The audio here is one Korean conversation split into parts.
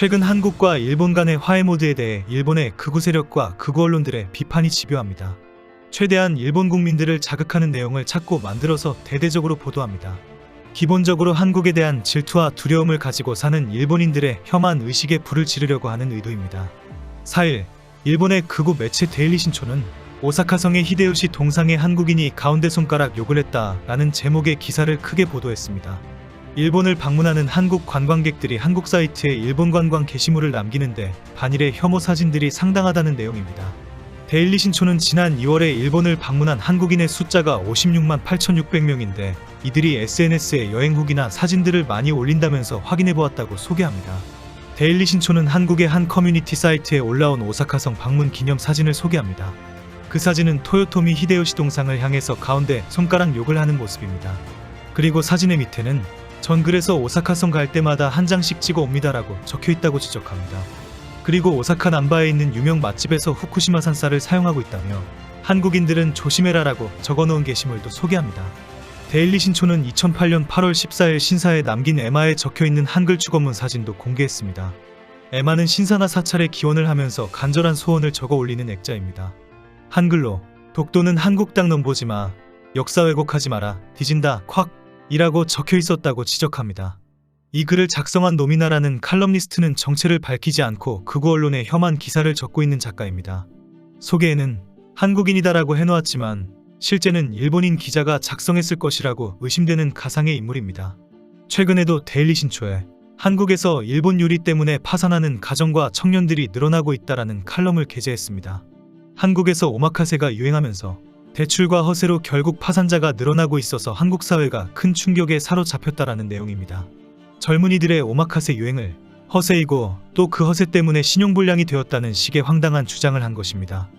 최근 한국과 일본 간의 화해 모드에 대해 일본의 극우 세력과 극우 언론들의 비판이 집요합니다. 최대한 일본 국민들을 자극하는 내용을 찾고 만들어서 대대적으로 보도합니다. 기본적으로 한국에 대한 질투와 두려움을 가지고 사는 일본인들의 혐한 의식에 불을 지르려고 하는 의도입니다. 4일, 일본의 극우 매체 데일리 신초는 오사카성의 히데요시 동상의 한국인이 가운데 손가락 욕을 했다라는 제목의 기사를 크게 보도했습니다. 일본을 방문하는 한국 관광객들이 한국 사이트에 일본 관광 게시물을 남기는데 반일의 혐오 사진들이 상당하다는 내용입니다. 데일리 신초는 지난 2월에 일본을 방문한 한국인의 숫자가 56만 8,600명인데 이들이 SNS에 여행 후기나 사진들을 많이 올린다면서 확인해보았다고 소개합니다. 데일리 신초는 한국의 한 커뮤니티 사이트에 올라온 오사카성 방문 기념 사진을 소개합니다. 그 사진은 토요토미 히데요시 동상을 향해서 가운데 손가락 욕을 하는 모습입니다. 그리고 사진의 밑에는 전 그래서 오사카성 갈 때마다 한 장씩 찍어 옵니다라고 적혀있다고 지적합니다. 그리고 오사카 남바에 있는 유명 맛집에서 후쿠시마산 쌀을 사용하고 있다며 한국인들은 조심해라라고 적어놓은 게시물도 소개합니다. 데일리 신초는 2008년 8월 14일 신사에 남긴 에마에 적혀있는 한글 축어문 사진도 공개했습니다. 에마는 신사나 사찰에 기원을 하면서 간절한 소원을 적어 올리는 액자입니다. 한글로 독도는 한국 땅 넘보지마, 역사 왜곡하지 마라, 뒤진다, 콱 이라고 적혀 있었다고 지적합니다. 이 글을 작성한 노미나라는 칼럼니스트는 정체를 밝히지 않고 극우 언론에 혐한 기사를 적고 있는 작가입니다. 소개에는 한국인이다라고 해놓았지만 실제는 일본인 기자가 작성했을 것이라고 의심되는 가상의 인물입니다. 최근에도 데일리 신초에 한국에서 일본 유리 때문에 파산하는 가정과 청년들이 늘어나고 있다라는 칼럼을 게재했습니다. 한국에서 오마카세가 유행하면서 대출과 허세로 결국 파산자가 늘어나고 있어서 한국 사회가 큰 충격에 사로잡혔다라는 내용입니다. 젊은이들의 오마카세 유행을 허세이고 또 그 허세 때문에 신용불량이 되었다는 식의 황당한 주장을 한 것입니다.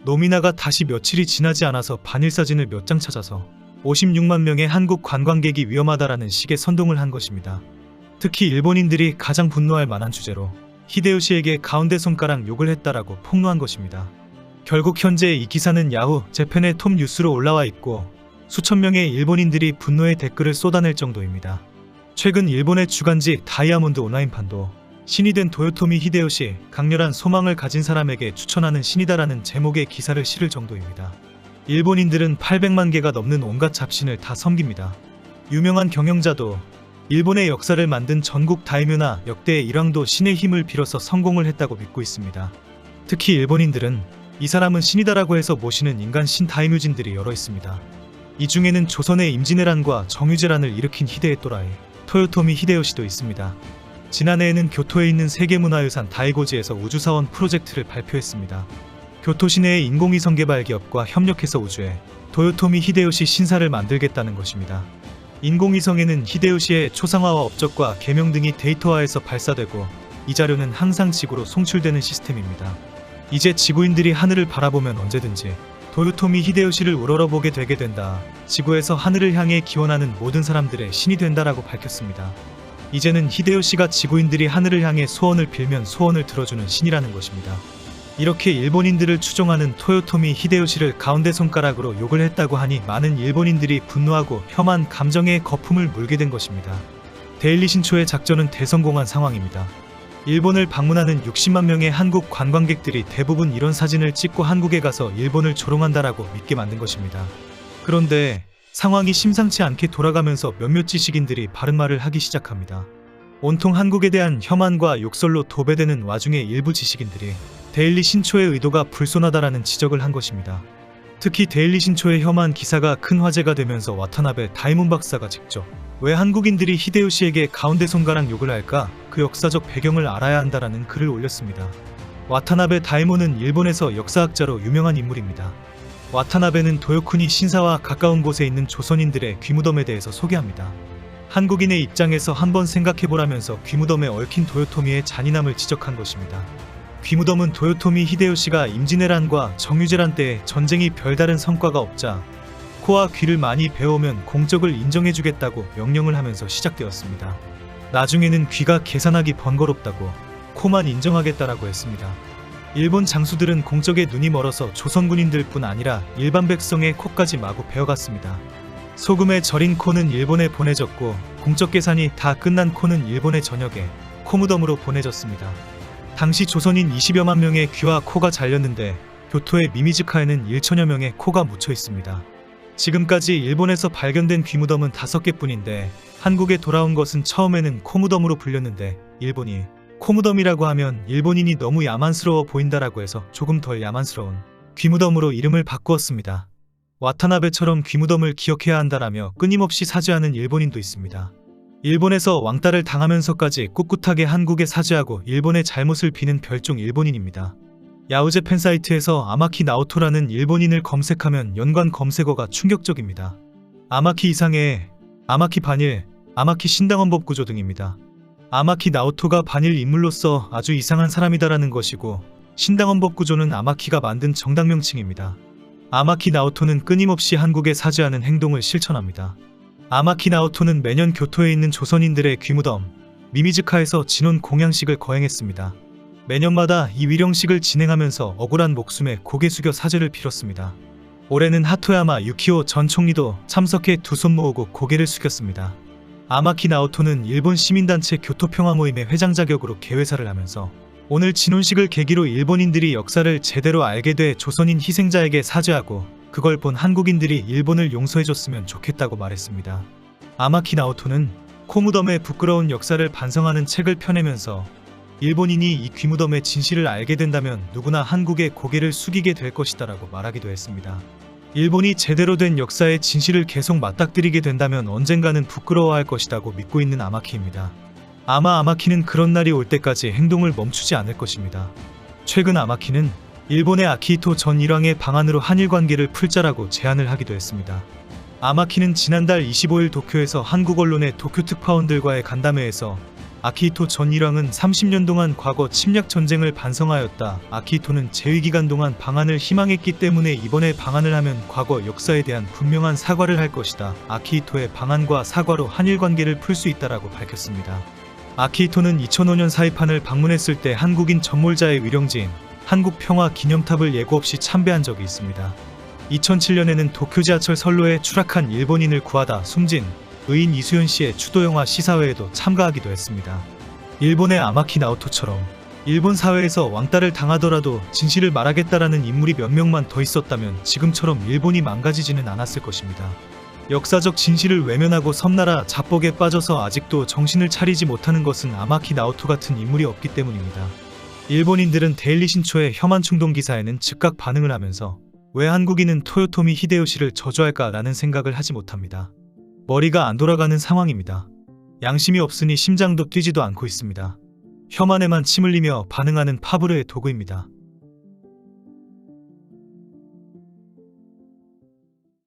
노미나가 다시 며칠이 지나지 않아서 반일 사진을 몇 장 찾아서 56만 명의 한국 관광객이 위험하다라는 식의 선동을 한 것입니다. 특히 일본인들이 가장 분노할 만한 주제로 히데요시에게 가운데 손가락 욕을 했다라고 폭로한 것입니다. 결국 현재 이 기사는 야후 재팬의 톱 뉴스로 올라와 있고 수천 명의 일본인들이 분노의 댓글을 쏟아낼 정도입니다. 최근 일본의 주간지 다이아몬드 온라인판도 신이 된 도요토미 히데요시, 강렬한 소망을 가진 사람에게 추천하는 신이다라는 제목의 기사를 실을 정도입니다. 일본인들은 800만 개가 넘는 온갖 잡신을 다 섬깁니다. 유명한 경영자도 일본의 역사를 만든 전국 다이묘나 역대의 일왕도 신의 힘을 빌어서 성공을 했다고 믿고 있습니다. 특히 일본인들은 이 사람은 신이다라고 해서 모시는 인간 신 다이묘진들이 여러 있습니다. 이 중에는 조선의 임진왜란과 정유재란을 일으킨 히데의 또라이 토요토미 히데요시도 있습니다. 지난해에는 교토에 있는 세계문화유산 다이고지에서 우주사원 프로젝트를 발표했습니다. 교토 시내의 인공위성 개발 기업과 협력해서 우주에 도요토미 히데요시 신사를 만들겠다는 것입니다. 인공위성에는 히데요시의 초상화와 업적과 계명 등이 데이터화해서 발사되고 이 자료는 항상 지구로 송출되는 시스템입니다. 이제 지구인들이 하늘을 바라보면 언제든지 도요토미 히데요시를 우러러보게 되게 된다. 지구에서 하늘을 향해 기원하는 모든 사람들의 신이 된다라고 밝혔습니다. 이제는 히데요시가 지구인들이 하늘을 향해 소원을 빌면 소원을 들어주는 신이라는 것입니다. 이렇게 일본인들을 추종하는 토요토미 히데요시를 가운데 손가락으로 욕을 했다고 하니 많은 일본인들이 분노하고 혐한 감정에 거품을 물게 된 것입니다. 데일리 신초의 작전은 대성공한 상황입니다. 일본을 방문하는 60만 명의 한국 관광객들이 대부분 이런 사진을 찍고 한국에 가서 일본을 조롱한다라고 믿게 만든 것입니다. 그런데 상황이 심상치 않게 돌아가면서 몇몇 지식인들이 바른 말을 하기 시작합니다. 온통 한국에 대한 혐한과 욕설로 도배되는 와중에 일부 지식인들이 데일리 신초의 의도가 불손하다라는 지적을 한 것입니다. 특히 데일리 신초의 혐한 기사가 큰 화제가 되면서 와타나베 다이몬 박사가 직접 왜 한국인들이 히데요시에게 가운데 손가락 욕을 할까? 그 역사적 배경을 알아야 한다라는 글을 올렸습니다. 와타나베 다이몬은 일본에서 역사학자로 유명한 인물입니다. 와타나베는 도요쿠니 신사와 가까운 곳에 있는 조선인들의 귀무덤에 대해서 소개합니다. 한국인의 입장에서 한번 생각해보라면서 귀무덤에 얽힌 도요토미의 잔인함을 지적한 것입니다. 귀무덤은 도요토미 히데요시가 임진왜란과 정유재란 때에 전쟁이 별다른 성과가 없자 코와 귀를 많이 베어오면 공적을 인정해주겠다고 명령을 하면서 시작되었습니다. 나중에는 귀가 계산하기 번거롭다고 코만 인정하겠다라고 했습니다. 일본 장수들은 공적에 눈이 멀어서 조선 군인들뿐 아니라 일반 백성의 코까지 마구 베어갔습니다. 소금에 절인 코는 일본에 보내졌고 공적 계산이 다 끝난 코는 일본에 전역에 코무덤으로 보내졌습니다. 당시 조선인 20여만 명의 귀와 코가 잘렸는데 교토의 미미즈카에는 1천여 명의 코가 묻혀 있습니다. 지금까지 일본에서 발견된 귀무덤은 5개뿐인데 한국에 돌아온 것은 처음에는 코무덤으로 불렸는데 일본이 코무덤이라고 하면 일본인이 너무 야만스러워 보인다라고 해서 조금 덜 야만스러운 귀무덤으로 이름을 바꾸었습니다. 와타나베처럼 귀무덤을 기억해야 한다라며 끊임없이 사죄하는 일본인도 있습니다. 일본에서 왕따를 당하면서까지 꿋꿋하게 한국에 사죄하고 일본의 잘못을 비는 별종 일본인입니다. 야후제 팬사이트에서 아마키 나오토라는 일본인을 검색하면 연관 검색어가 충격적입니다. 아마키 이상해, 아마키 반일, 아마키 신당헌법 구조 등입니다. 아마키 나오토가 반일 인물로서 아주 이상한 사람이다라는 것이고 신당헌법 구조는 아마키가 만든 정당 명칭입니다. 아마키 나오토는 끊임없이 한국에 사죄하는 행동을 실천합니다. 아마키 나오토는 매년 교토에 있는 조선인들의 귀무덤 미미즈카에서 진혼 공양식을 거행했습니다. 매년마다 이 위령식을 진행하면서 억울한 목숨에 고개 숙여 사죄를 빌었습니다. 올해는 하토야마 유키오 전 총리도 참석해 두 손 모으고 고개를 숙였습니다. 아마키 나오토는 일본 시민단체 교토평화 모임의 회장 자격으로 개회사를 하면서 오늘 진혼식을 계기로 일본인들이 역사를 제대로 알게 돼 조선인 희생자에게 사죄하고 그걸 본 한국인들이 일본을 용서해줬으면 좋겠다고 말했습니다. 아마키 나오토는 코무덤의 부끄러운 역사를 반성하는 책을 펴내면서 일본인이 이 귀무덤의 진실을 알게 된다면 누구나 한국에 고개를 숙이게 될 것이다 라고 말하기도 했습니다. 일본이 제대로 된 역사의 진실을 계속 맞닥뜨리게 된다면 언젠가는 부끄러워할 것이라고 믿고 있는 아마키입니다. 아마 아마키는 그런 날이 올 때까지 행동을 멈추지 않을 것입니다. 최근 아마키는 일본의 아키히토 전 일왕의 방안으로 한일 관계를 풀자라고 제안을 하기도 했습니다. 아마키는 지난달 25일 도쿄에서 한국 언론의 도쿄 특파원들과의 간담회에서 아키히토 전 일왕은 30년 동안 과거 침략 전쟁을 반성하였다. 아키히토는 재위기간 동안 방안을 희망했기 때문에 이번에 방안을 하면 과거 역사에 대한 분명한 사과를 할 것이다. 아키히토의 방안과 사과로 한일 관계를 풀 수 있다라고 밝혔습니다. 아키히토는 2005년 사이판을 방문했을 때 한국인 전몰자의 위령지인 한국평화기념탑을 예고 없이 참배한 적이 있습니다. 2007년에는 도쿄 지하철 선로에 추락한 일본인을 구하다 숨진 의인 이수연 씨의 추도영화 시사회에도 참가하기도 했습니다. 일본의 아마키 나오토처럼 일본 사회에서 왕따를 당하더라도 진실을 말하겠다라는 인물이 몇 명만 더 있었다면 지금처럼 일본이 망가지지는 않았을 것입니다. 역사적 진실을 외면하고 섬나라 자뻑에 빠져서 아직도 정신을 차리지 못하는 것은 아마키 나오토 같은 인물이 없기 때문입니다. 일본인들은 데일리 신초의 혐한 충동 기사에는 즉각 반응을 하면서 왜 한국인은 토요토미 히데요시를 저주할까라는 생각을 하지 못합니다. 머리가 안 돌아가는 상황입니다. 양심이 없으니 심장도 뛰지도 않고 있습니다. 혐한에만 침 흘리며 반응하는 파브르의 도구입니다.